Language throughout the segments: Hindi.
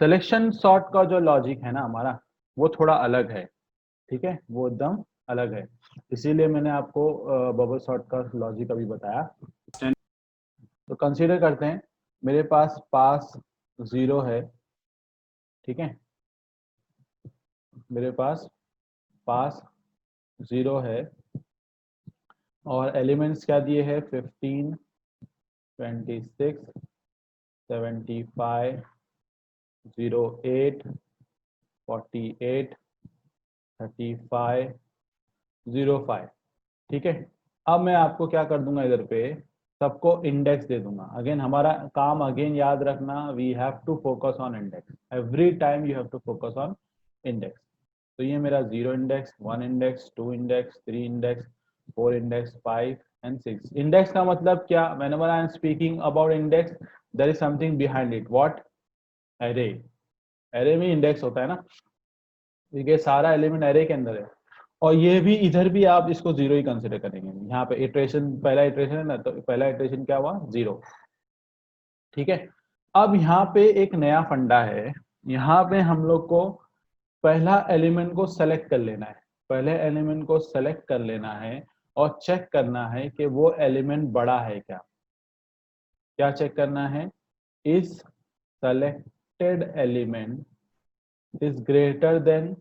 सिलेक्शन सॉर्ट का जो लॉजिक है ना हमारा, वो थोड़ा अलग है, ठीक है, वो एकदम अलग है। इसीलिए मैंने आपको बबल सॉर्ट का लॉजिक अभी बताया। तो कंसीडर करते हैं मेरे पास पास 0 है, ठीक है, मेरे पास 0 है और एलिमेंट्स क्या दिए हैं, 15, 26, 75, 08, 48, 35, 05, ठीक है। अब मैं आपको क्या कर दूंगा, इधर पे सबको इंडेक्स दे दूंगा। अगेन हमारा काम, अगेन याद रखना, we have to focus on index, every time you have to focus on index. तो ये मेरा 0 index, 1 index, 2 index, 3 index, 4 index, 5 and 6। Index का मतलब क्या, whenever I am speaking about index there is something behind it, what? array। array में इंडेक्स होता है ना, ठीक है, सारा एलिमेंट array के अंदर है। और ये भी इधर भी आप इसको 0 ही कंसिडर करेंगे। यहाँ पे इटरेशन, पहला इटरेशन है ना, तो पहला इटरेशन क्या हुआ, 0, ठीक है। अब यहाँ पे एक नया फंडा है, यहाँ पे हम लोग को पहला एलिमेंट को सेलेक्ट कर लेना है, पहले एलिमेंट को सेलेक्ट कर लेना है और चेक करना है कि वो एलिमेंट बड़ा है क्या। क्या चेक करना है, इस selected element is greater than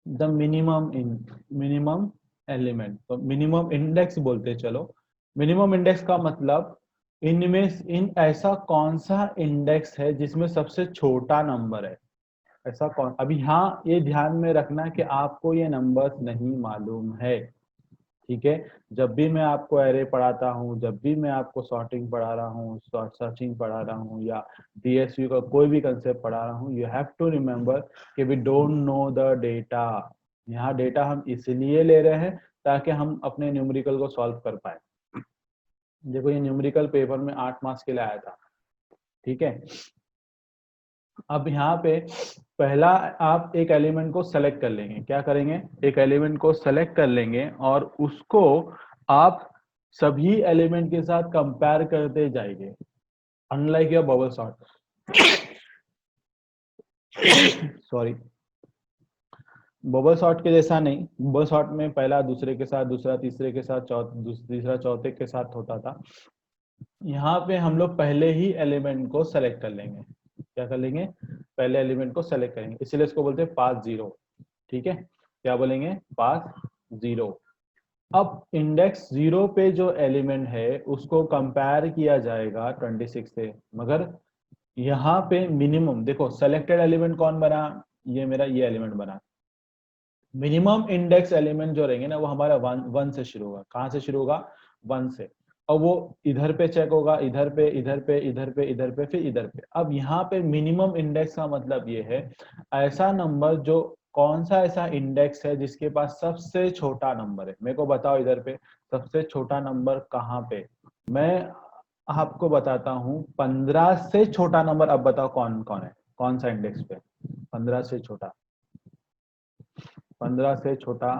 the minimum element. तो मिनिमम इंडेक्स बोलते हैं। चलो, मिनिमम इंडेक्स का मतलब इन ऐसा कौन सा इंडेक्स है जिसमें सबसे छोटा नंबर है, ऐसा कौन। अभी यहाँ ये ध्यान में रखना कि आपको ये नंबर्स नहीं मालूम है, ठीक है। जब भी मैं आपको एरे पढ़ाता हूँ, जब भी मैं आपको सॉर्टिंग पढ़ा रहा हूँ, सर्चिंग पढ़ा रहा हूँ, या डीएसयू का कोई भी कंसेप्ट पढ़ा रहा हूँ, यू हैव टू रिमेम्बर कि we don't know the data. यहाँ डेटा हम इसलिए ले रहे हैं ताकि हम अपने न्यूमेरिकल को सॉल्व कर पाए। देखो ये न्यूमेरिकल पेपर में 8 मार्क्स के लिए आया था, ठीक है। अब यहाँ पे पहला आप एक एलिमेंट को सेलेक्ट कर लेंगे, क्या करेंगे, एक एलिमेंट को सेलेक्ट कर लेंगे और उसको आप सभी एलिमेंट के साथ कंपेयर करते जाएंगे, unlike your bubble sort. Sorry, bubble sort के जैसा नहीं। बबल सॉर्ट में पहला दूसरे के साथ, दूसरा तीसरे के साथ, तीसरा चौथे के साथ होता था। यहाँ पे हम लोग पहले ही एलिमेंट को सेलेक्ट कर लेंगे। क्या कर लेंगे, पहले एलिमेंट को सेलेक्ट करेंगे, इसीलिए इसको बोलते हैं पास 0, ठीक है। क्या बोलेंगे, पास 0। अब इंडेक्स 0 पे जो एलिमेंट है उसको कंपेयर किया जाएगा 26 से, मगर यहाँ पे मिनिमम देखो, सेलेक्टेड एलिमेंट कौन बना, ये मेरा ये एलिमेंट बना। मिनिमम इंडेक्स एलिमेंट जो रहेंगे ना, वो हमारा 1 से शुरू होगा। कहाँ से शुरू होगा, 1 से। और वो इधर पे चेक होगा, इधर पे, इधर पे, इधर पे, इधर पे, फिर इधर पे। अब यहाँ पे मिनिमम इंडेक्स का मतलब ये है, ऐसा नंबर जो, कौन सा ऐसा इंडेक्स है जिसके पास सबसे छोटा नंबर है। मेरे को बताओ इधर पे सबसे छोटा नंबर कहाँ पे। मैं आपको बताता हूँ, 15 से छोटा नंबर। अब बताओ कौन कौन है, कौन सा इंडेक्स पे 15 से छोटा, 15 से छोटा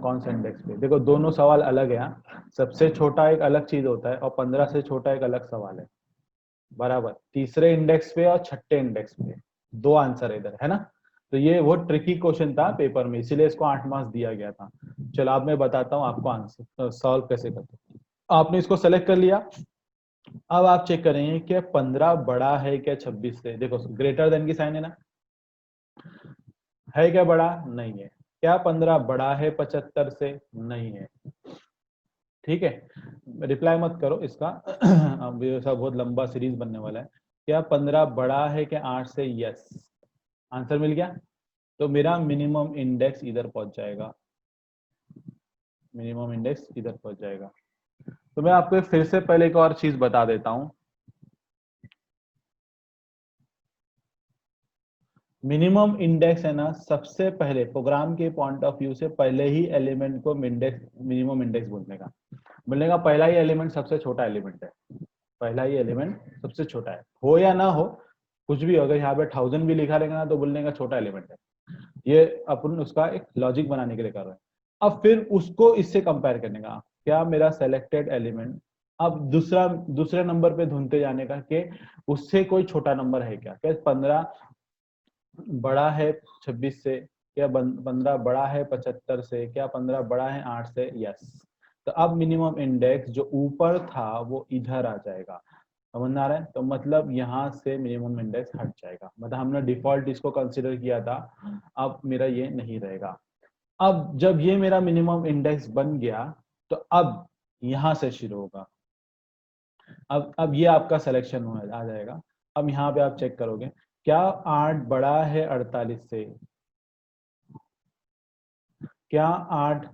कौन सा इंडेक्स पे। देखो दोनों सवाल अलग है। सबसे छोटा एक अलग चीज होता है और 15 से छोटा एक अलग सवाल है, बराबर। तीसरे इंडेक्स पे और छठे इंडेक्स पे दो आंसर है इधर, है ना। तो ये वो ट्रिकी क्वेश्चन था पेपर में, इसीलिए इसको 8 मार्क्स दिया गया था। चलो अब मैं बताता हूँ आपको आंसर सॉल्व कैसे करते हैं। आपने इसको सेलेक्ट कर लिया, अब आप चेक करेंगे कि 15 बड़ा है क्या 26 से। देखो ग्रेटर देन की साइन है ना, है क्या बड़ा, नहीं है। क्या 15 बड़ा है 75 से, नहीं है, ठीक है। रिप्लाई मत करो इसका, अब ये सब बहुत लंबा सीरीज बनने वाला है। क्या 15 बड़ा है क्या 8 से, यस, आंसर मिल गया। तो मेरा मिनिमम इंडेक्स इधर पहुंच जाएगा, मिनिमम इंडेक्स इधर पहुंच जाएगा। तो मैं आपको फिर से पहले एक और चीज बता देता हूं। मिनिमम इंडेक्स है ना, सबसे पहले प्रोग्राम के पॉइंट ऑफ व्यू से पहले ही एलिमेंट को मिनिमम इंडेक्स बोलने का पहला ही एलिमेंट सबसे छोटा एलिमेंट है, पहला ही एलिमेंट सबसे छोटा है, हो या ना हो, कुछ भी अगर यहाँ पे 1000 भी लिखा रहेगा ना तो बोलने का छोटा एलिमेंट है। ये अपन उसका एक लॉजिक बनाने के लिए कर रहे हैं। अब फिर उसको इससे कंपेयर करने का, क्या मेरा सेलेक्टेड एलिमेंट, अब दूसरे नंबर पे ढूंढते जाने का कि उससे कोई छोटा नंबर है क्या। 15 बड़ा है 26 से, क्या 15 बड़ा है 75 से, क्या 15 बड़ा है 8 से, यस। तो अब मिनिमम इंडेक्स जो ऊपर था वो इधर आ जाएगा, समझ में आ रहा है? तो मतलब यहाँ से मिनिमम इंडेक्स हट जाएगा, मतलब हमने डिफॉल्ट इसको कंसीडर किया था, अब मेरा ये नहीं रहेगा। अब जब ये मेरा मिनिमम इंडेक्स बन गया तो अब यहाँ से शुरू होगा। अब ये आपका सिलेक्शन आ जाएगा। अब यहाँ पे आप चेक करोगे, क्या 8 बड़ा है 48 से, क्या 8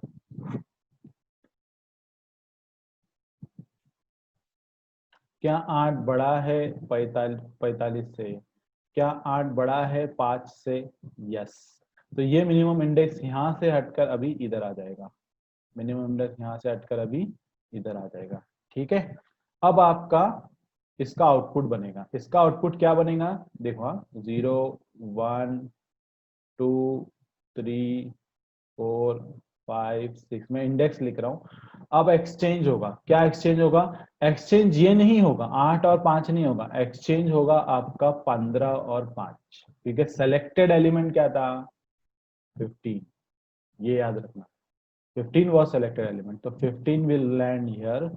क्या 8 बड़ा है 45 से, क्या 8 बड़ा है 5 से, यस। तो ये मिनिमम इंडेक्स यहाँ से हटकर अभी इधर आ जाएगा, मिनिमम इंडेक्स यहाँ से हटकर अभी इधर आ जाएगा, ठीक है। अब आपका इसका आउटपुट बनेगा, इसका आउटपुट क्या बनेगा, देखो हाँ, 0 1 2 3 4 5 6, मैं इंडेक्स लिख रहा हूँ। अब एक्सचेंज होगा, क्या एक्सचेंज होगा, एक्सचेंज ये नहीं होगा 8 और 5 नहीं होगा, एक्सचेंज होगा आपका 15 और 5, ठीक है। सेलेक्टेड एलिमेंट क्या था, 15, ये याद रखना, 15 was selected element, तो 15 will land here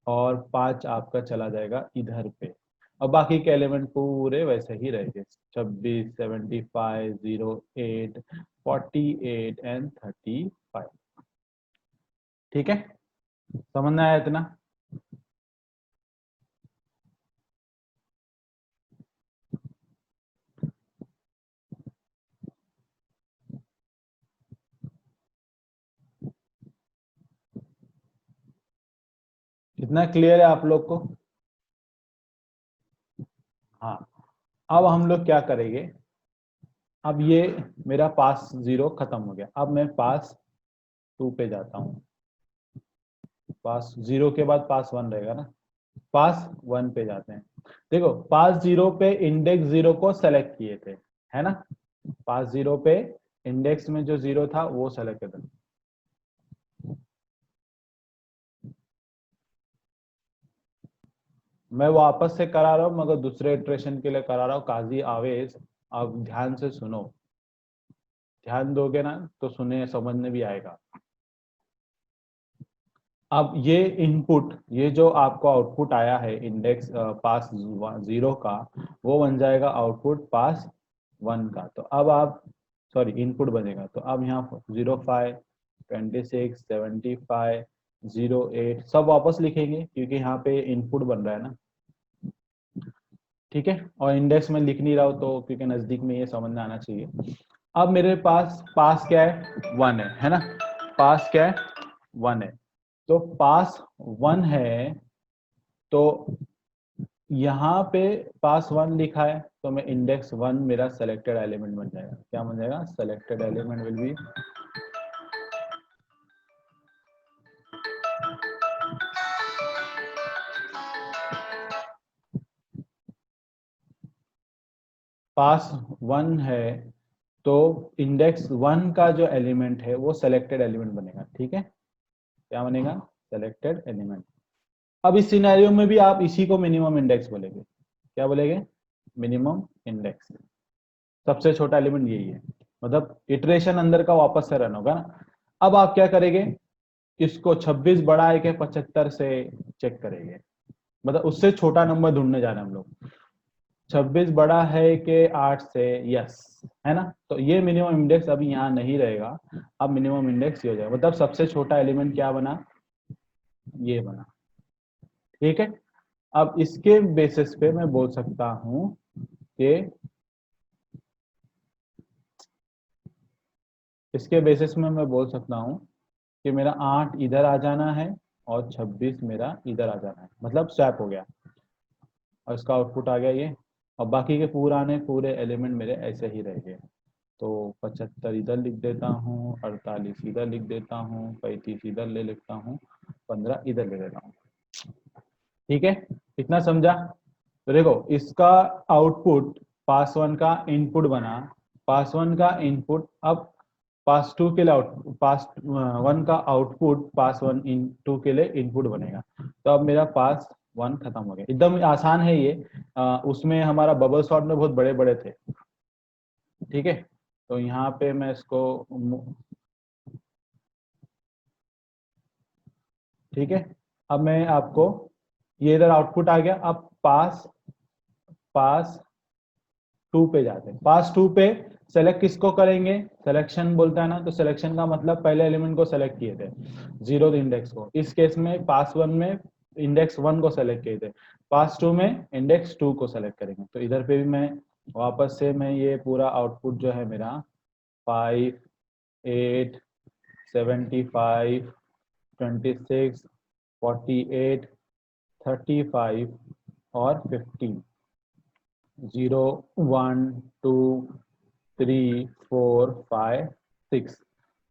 और 5 आपका चला जाएगा इधर पे। अब बाकी के एलिमेंट पूरे वैसे ही रहेंगे, 26 75 08 48 एंड 35, ठीक है। समझ में आया इतना? इतना क्लियर है आप लोग को? हाँ। अब हम लोग क्या करेंगे, अब ये मेरा पास 0 खत्म हो गया, अब मैं पास 2 पे जाता हूँ, पास 0 के बाद पास 1 रहेगा ना, पास 1 पे जाते हैं। देखो पास 0 पे इंडेक्स 0 को सेलेक्ट किए थे, है ना, पास 0 पे इंडेक्स में जो 0 था वो सेलेक्ट कर देना। मैं वापस से करा रहा हूँ मगर दूसरे इटरेशन के लिए करा रहा हूँ, काजी आवेज, अब ध्यान से सुनो, ध्यान दोगे ना तो सुने समझने भी आएगा। अब ये इनपुट, ये जो आपको आउटपुट आया है इंडेक्स पास 0 का, वो बन जाएगा आउटपुट पास 1 का। तो अब आप, सॉरी इनपुट बनेगा, तो अब यहाँ 05 26 75 08 सब वापस लिखेंगे क्योंकि यहाँ पे इनपुट बन रहा है ना, ठीक है। और इंडेक्स में लिख नहीं रहा हो तो क्योंकि नजदीक में ये समझ में आना चाहिए। अब मेरे पास पास क्या है, 1 है ना, पास क्या है, 1 है। तो पास 1 है, तो यहाँ पे पास 1 लिखा है, तो मैं इंडेक्स 1 मेरा सेलेक्टेड एलिमेंट बन जाएगा, क्या बन जाएगा, सेलेक्टेड एलिमेंट विल बी पास 1 है, तो इंडेक्स 1 का जो एलिमेंट है वो सेलेक्टेड एलिमेंट बनेगा, ठीक है। क्या बनेगा, सेलेक्टेड एलिमेंट। अब इस सिनेरियो में भी आप इसी को मिनिमम इंडेक्स बोलेंगे, क्या बोलेंगे, मिनिमम इंडेक्स, सबसे छोटा एलिमेंट यही है, मतलब इटरेशन अंदर का वापस से रन होगा ना। अब आप क्या करेंगे, इसको 26 बड़ा है कि 75 से चेक करेंगे, मतलब उससे छोटा नंबर ढूंढने जा रहे हैं हम लोग, 26 बड़ा है कि 8 से, यस, है ना। तो ये मिनिमम इंडेक्स अभी यहाँ नहीं रहेगा, अब मिनिमम इंडेक्स ये हो जाएगा, मतलब सबसे छोटा एलिमेंट क्या बना, ये बना, ठीक है। अब इसके बेसिस पे मैं बोल सकता हूं कि, इसके बेसिस में मैं बोल सकता हूं कि मेरा 8 इधर आ जाना है और 26 मेरा इधर आ जाना है, मतलब स्वैप हो गया और इसका आउटपुट आ गया ये, और बाकी के पुराने पूरे एलिमेंट मेरे ऐसे ही रह गए। तो 75 इधर लिख देता हूँ, 48 इधर लिख देता हूँ, 35 इधर ले लेता हूँ, 15 इधर ले लेता हूँ, ठीक है। इतना समझा? तो देखो इसका आउटपुट पास 1 का इनपुट बना, पास 1 का इनपुट, अब पास 2 के लिए आउट, पास 1 का आउटपुट पास 1 इन 2 के लिए इनपुट बनेगा। तो अब मेरा पास 1 खत्म हो गया, एकदम आसान है ये। उसमें हमारा बबल सॉर्ट में बहुत बड़े बड़े थे, ठीक है, तो यहाँ पे मैं इसको, ठीक है, अब मैं आपको, ये इधर आउटपुट आ गया। अब पास पास टू पे जाते हैं। पास टू पे सेलेक्ट किसको करेंगे, सिलेक्शन बोलता है ना, तो सिलेक्शन का मतलब पहले एलिमेंट को सेलेक्ट किए थे, जीरो इंडेक्स को। इस केस में पास वन में इंडेक्स वन को सेलेक्ट किए थे, पास टू में इंडेक्स टू को सेलेक्ट करेंगे। तो इधर पे भी मैं वापस से मैं ये पूरा आउटपुट जो है मेरा 5 8 75 26 48 35 और 15, 0 1 2 3 4 5 6।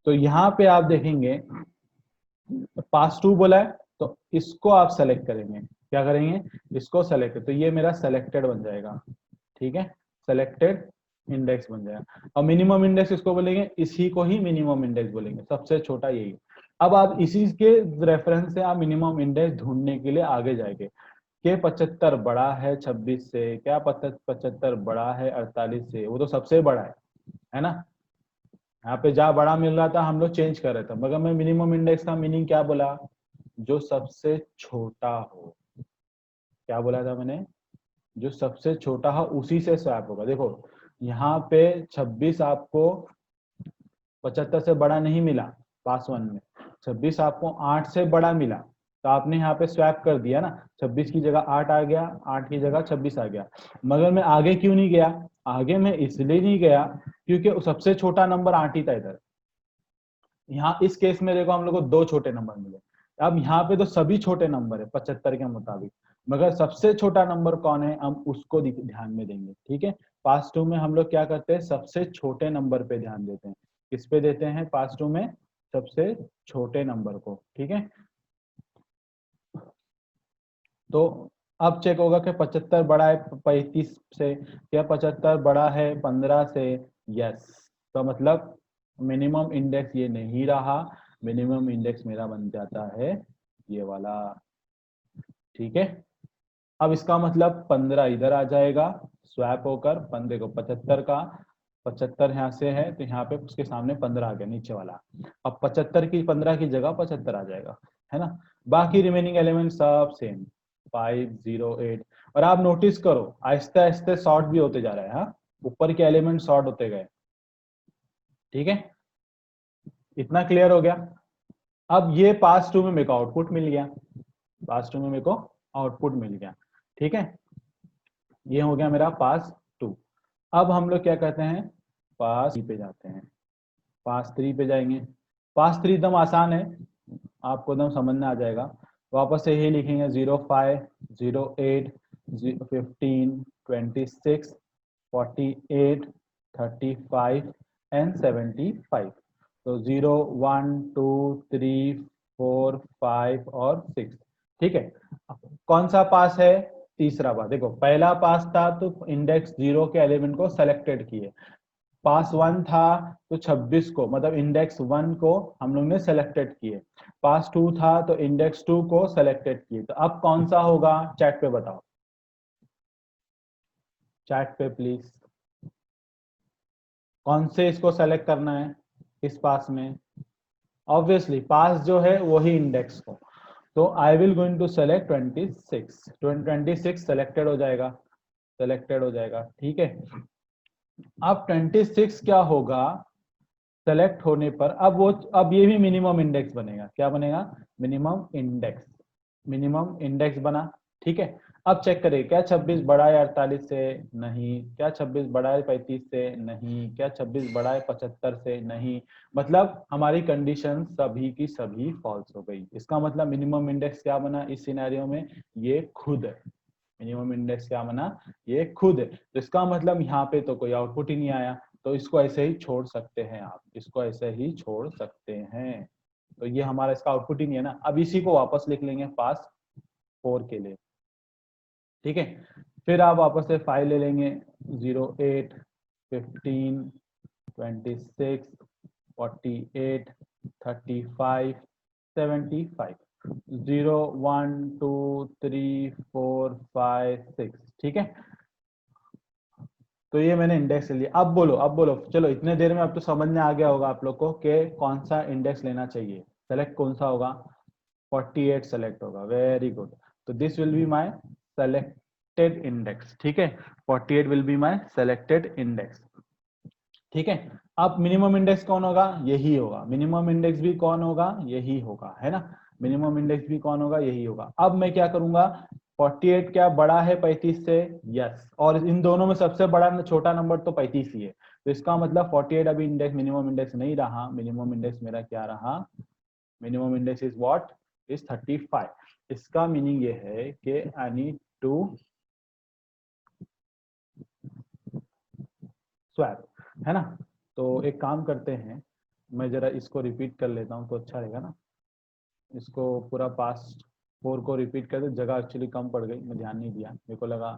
तो यहाँ पे आप देखेंगे पास टू बोला है, तो इसको आप सेलेक्ट करेंगे। क्या करेंगे, इसको सेलेक्ट, तो ये मेरा सेलेक्टेड बन जाएगा। ठीक है, सेलेक्टेड इंडेक्स बन जाएगा। और मिनिमम इंडेक्स इसको बोलेंगे, इसी को ही मिनिमम इंडेक्स बोलेंगे, सबसे छोटा यही। अब आप इसी के रेफरेंस से आप मिनिमम इंडेक्स ढूंढने के लिए आगे जाएंगे कि 75 बड़ा है 26 से, क्या 75 बड़ा है 48 से, वो तो सबसे बड़ा है ना। यहाँ पे जहाँ बड़ा मिल रहा था हम लोग चेंज कर रहे थे, मगर मैं मिनिमम इंडेक्स का मीनिंग क्या बोला, जो सबसे छोटा हो। क्या बोला था मैंने, जो सबसे छोटा हो उसी से स्वैप होगा। देखो यहाँ पे 26 आपको 75 से बड़ा नहीं मिला पास वन में, 26 आपको 8 से बड़ा मिला, तो आपने यहाँ पे स्वैप कर दिया ना, 26 की जगह 8 आ गया, 8 की जगह 26 आ गया। मगर मैं आगे क्यों नहीं गया, आगे मैं इसलिए नहीं गया क्योंकि सबसे छोटा नंबर 8 ही था इधर। यहाँ इस केस में देखो हम लोग को दो छोटे नंबर मिले। अब यहाँ पे तो सभी छोटे नंबर है 75 के मुताबिक, मगर सबसे छोटा नंबर कौन है हम उसको ध्यान में देंगे। ठीक है, पास टू में हम लोग क्या करते हैं, सबसे छोटे नंबर पे ध्यान देते हैं। किस पे देते हैं पास टू में, सबसे छोटे नंबर को। ठीक है, तो अब चेक होगा कि 75 बड़ा है 35 से, क्या 75 बड़ा है 15 से, यस। तो मतलब मिनिमम इंडेक्स ये नहीं रहा, मिनिमम इंडेक्स मेरा बन जाता है ये वाला। ठीक है, अब इसका मतलब 15 इधर आ जाएगा स्वैप होकर, 15 को 75 का, 75 यहाँ से है तो यहाँ पे उसके सामने 15 आ गया नीचे वाला। अब 75 की 15 की जगह 75 आ जाएगा, है ना। बाकी रिमेनिंग एलिमेंट सब सेम 5 0 8। और आप नोटिस करो आहिस्ते आहिस्ते सॉर्ट भी होते जा रहा है, हाँ, ऊपर के एलिमेंट सॉर्ट होते गए। ठीक है, इतना क्लियर हो गया। अब ये पास टू में मेरे को आउटपुट मिल गया, पास टू में मेरे को आउटपुट मिल गया। ठीक है, ये हो गया मेरा पास टू। अब हम लोग क्या कहते हैं, पास थ्री पे जाते हैं। पास थ्री पे जाएंगे, पास थ्री एकदम आसान है, आपको एकदम समझ में आ जाएगा। वापस से यही लिखेंगे 05 08 15 26 48 35 एंड 75। तो 0 1 2 3 4 5 और 6। ठीक है, कौन सा पास है, तीसरा पास। देखो पहला पास था तो इंडेक्स जीरो के एलिमेंट को सेलेक्टेड किए, पास वन था तो 26 को मतलब इंडेक्स वन को हम लोग ने सेलेक्टेड किए, पास टू था तो इंडेक्स टू को सेलेक्टेड किए। तो अब कौन सा होगा, चैट पे बताओ, चैट पे प्लीज, कौन से इसको सेलेक्ट करना है इस पास में। ऑब्वियसली पास जो है वही इंडेक्स को, तो I will going to select 26, 26 selected हो जाएगा, सेलेक्टेड हो जाएगा। ठीक है, अब 26 क्या होगा, सेलेक्ट होने पर अब वो, अब ये भी मिनिमम इंडेक्स बनेगा। क्या बनेगा, मिनिमम इंडेक्स, मिनिमम इंडेक्स बना। ठीक है, अब चेक करें क्या 26 बड़ा है 48 से, नहीं। क्या 26 बड़ा है 35 से, नहीं। क्या 26 बड़ा है 75 से, नहीं। मतलब हमारी कंडीशन सभी की सभी फॉल्स हो गई। इसका मतलब मिनिमम इंडेक्स क्या बना इस सिनेरियो में, ये खुद है। मिनिमम इंडेक्स क्या बना, ये खुद है। तो इसका मतलब यहाँ पे तो कोई आउटपुट ही नहीं आया, तो इसको ऐसे ही छोड़ सकते हैं आप, इसको ऐसे ही छोड़ सकते हैं। तो ये हमारा इसका आउटपुट ही नहीं है ना। अब इसी को वापस लिख लेंगे पास फोर के लिए। ठीक है, फिर आप वापस से 5 ले लेंगे, 0 8 15 26 48 35 75, 0 1 2 3 4 5 6। ठीक है, तो ये मैंने इंडेक्स ले लिया। अब बोलो चलो, इतने देर में अब तो समझ में आ गया होगा आप लोग को कि कौन सा इंडेक्स लेना चाहिए। सेलेक्ट कौन सा होगा, 48 सेलेक्ट होगा, वेरी गुड। तो this will be my selected index, ठीक है, 48 will be my selected index, ठीक है। अब मिनिमम इंडेक्स कौन होगा, यही होगा। मिनिमम इंडेक्स भी कौन होगा, यही होगा, है ना। मिनिमम इंडेक्स भी कौन होगा, यही होगा। अब मैं क्या करूंगा, 48 क्या बड़ा है 35 से, यस, और इन दोनों में सबसे बड़ा छोटा नंबर तो 35 ही है, तो इसका मतलब 48 अभी इंडेक्स मिनिमम इंडेक्स नहीं रहा। मिनिमम इंडेक्स मेरा क्या रहा, minimum index is what, is 35। इसका मीनिंग ये है कि आई नीड टू स्वैप, है ना। तो एक काम करते हैं, मैं जरा इसको रिपीट कर लेता हूँ तो अच्छा रहेगा ना। इसको पूरा पास्ट 4 को रिपीट कर दे, जगह एक्चुअली कम पड़ गई, मैं ध्यान नहीं दिया, मेरे को लगा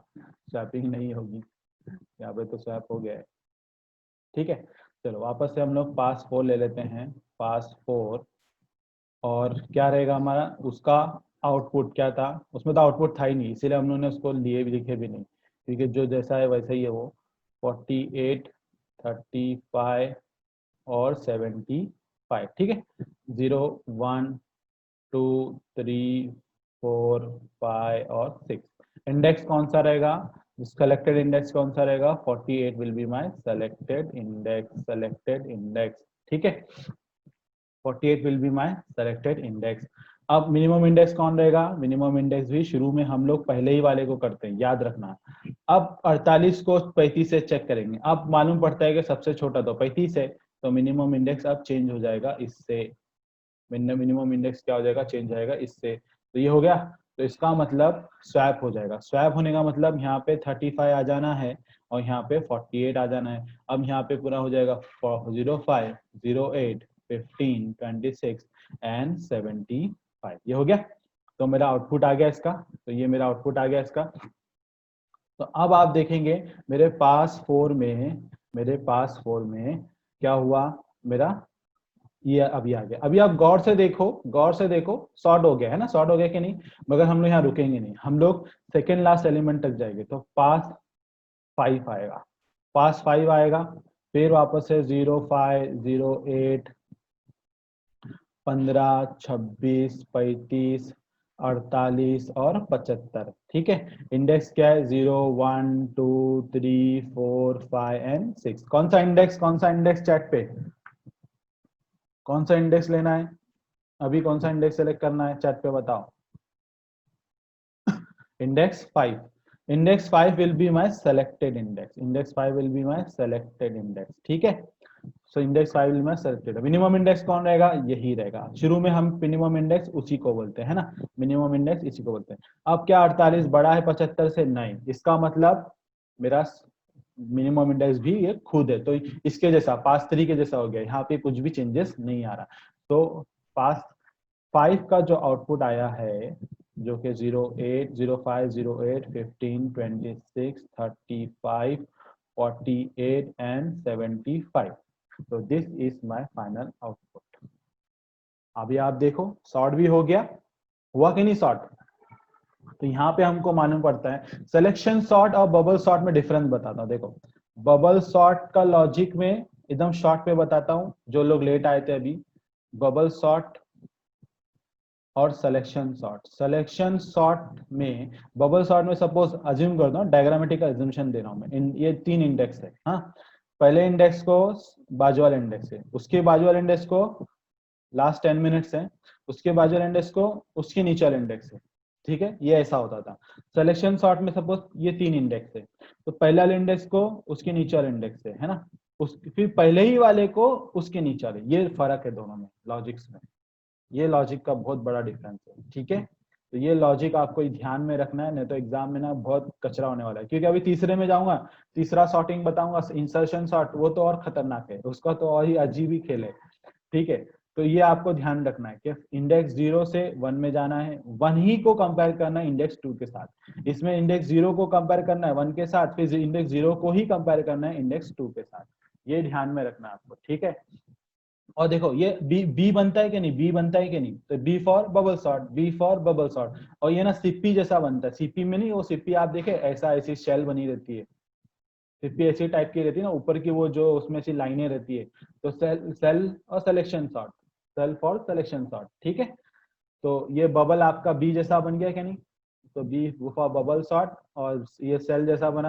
स्वैपिंग नहीं होगी, यहाँ पे तो स्वैप हो गया है, ठीक है। चलो वापस से हम लोग पास 4 ले लेते हैं, पास 4, और क्या रहेगा हमारा, उसका आउटपुट क्या था, उसमें तो आउटपुट था ही नहीं, इसीलिए हम लोगों ने उसको लिए भी लिखे भी नहीं, क्योंकि जो जैसा है वैसा ही है वो। 48, 35 और 75, ठीक है। 0, 1, 2, 3, 4, 5 और 6। इंडेक्स कौन सा रहेगा, सेलेक्टेड इंडेक्स कौन सा रहेगा, 48 will be my selected index, selected index, ठीक है। 48 will be my selected index. अब मिनिमम इंडेक्स कौन रहेगा, मिनिमम इंडेक्स भी शुरू में हम लोग पहले ही वाले को करते हैं, याद रखना। अब 48 को 35 से चेक करेंगे, अब मालूम पड़ता है कि सबसे छोटा तो 35 है, तो मिनिमम इंडेक्स अब चेंज हो जाएगा इससे, मिनिमम इंडेक्स क्या हो जाएगा, चेंज जाएगा इससे। तो ये हो गया, तो इसका मतलब स्वैप हो जाएगा। स्वैप होने का मतलब यहाँ पे 35 आ जाना है और यहाँ पे 48 आ जाना है। अब यहाँ पे पूरा हो जाएगा 05, 08, 15, 26 एंड 75, ये हो गया। तो मेरा आउटपुट आ गया इसका, तो ये मेरा आउटपुट आ गया इसका। तो अब आप देखेंगे मेरे पास 4 में, मेरे पास 4 में क्या हुआ मेरा, ये अभी आ गया। अभी आप गौर से देखो, गौर से देखो, सॉर्ट हो गया है ना, सॉर्ट हो गया कि नहीं। मगर हम लोग यहाँ रुकेंगे नहीं, हम लोग सेकेंड लास्ट एलिमेंट तक जाएंगे। तो पास 5 आएगा, पास 5 आएगा, फिर वापस से 05, 08, 15, 26, 35, 48 और 75, ठीक है। इंडेक्स क्या है, 0, 1, 2, 3, 4, 5 एंड 6। कौन सा इंडेक्स, कौन सा इंडेक्स चैट पे, कौन सा इंडेक्स लेना है, अभी कौन सा इंडेक्स सेलेक्ट करना है चैट पे बताओ। Index 5, index 5 will be my selected index, index 5 will be my selected index, ठीक है। So index 5 will my selected. Minimum index कौन रहेगा, यही रहेगा। शुरू में हम मिनिमम इंडेक्स उसी को बोलते हैं ना, मिनिमम इंडेक्स इसी को बोलते हैं। अब क्या 48 बड़ा है 75 से, नहीं, इसका मतलब मेरा मिनिमम इंडेक्स भी ये खुद है, तो इसके जैसा पास 3 के जैसा हो गया, यहाँ पे कुछ भी चेंजेस नहीं आ रहा। तो पास 5 का जो आउटपुट आया है, जो कि 08, 05, 08, 15, 26, 35, 48 एंड 75, तो this is my final output. अभी आप देखो सॉर्ट भी हो गया, हुआ कि नहीं सॉर्ट। तो यहाँ पे हमको मालूम पड़ता है, सिलेक्शन सॉर्ट और बबल सॉर्ट में डिफरेंस बताता हूँ। देखो बबल सॉर्ट का लॉजिक में एकदम शॉर्ट पे बताता हूँ, जो लोग लेट आए थे अभी। बबल सॉर्ट और सिलेक्शन सॉर्ट, सिलेक्शन सॉर्ट में, बबल सॉर्ट में सपोज अज्यूम कर दो, डायग्रामेटिक अज्यूमशन दे रहा हूं मैं, ये 3 इंडेक्स है, हाँ। पहले इंडेक्स को बाजू वाले इंडेक्स है, उसके बाजू वाले इंडेक्स को लास्ट 10 मिनट्स है, उसके बाजू वाले इंडेक्स को उसके नीचे वाले इंडेक्स है, ठीक है। ये ऐसा होता था सिलेक्शन सॉर्ट में। सपोज ये 3 इंडेक्स है, तो पहले वाले इंडेक्स को उसके नीचे वाले इंडेक्स है ना, उस फिर पहले ही वाले को उसके नीचे वाले, ये फर्क है दोनों में लॉजिक्स में, ये लॉजिक का बहुत बड़ा डिफरेंस है, ठीक है। तो ये लॉजिक आपको ध्यान में रखना है, नहीं तो एग्जाम में ना बहुत कचरा होने वाला है। क्योंकि अभी तीसरे में जाऊंगा, तीसरा सॉर्टिंग बताऊंगा, इंसर्शन सॉर्ट, वो तो और खतरनाक है, उसका तो और ही अजीब ही खेल है, ठीक है। तो ये आपको ध्यान रखना है कि इंडेक्स 0 से 1 में जाना है, 1 ही को कंपेयर करना है इंडेक्स 2 के साथ। इसमें इंडेक्स 0 को कंपेयर करना है 1 के साथ, फिर इंडेक्स 0 को ही कंपेयर करना है इंडेक्स 2 के साथ। ये ध्यान में रखना है आपको, ठीक है। और देखो ये बी बनता है कि नहीं, बी बनता है कि नहीं, तो B for bubble sort, B for bubble sort. और ये ना सीपी जैसा बनता है, सीपी में नहीं, वो सीपी आप देखे ऐसा ऐसी शेल बनी रहती है, फिफ्टी ऐसी टाइप की रहती है ना, ऊपर की वो जो उसमें से लाइनें रहती है, तो सेल और selection sort, S for selection sort, ठीक है। तो ये बबल आपका बी जैसा बन गया क्या नहीं, तो बी फॉर बबल सॉर्ट, और ये सेल जैसा बना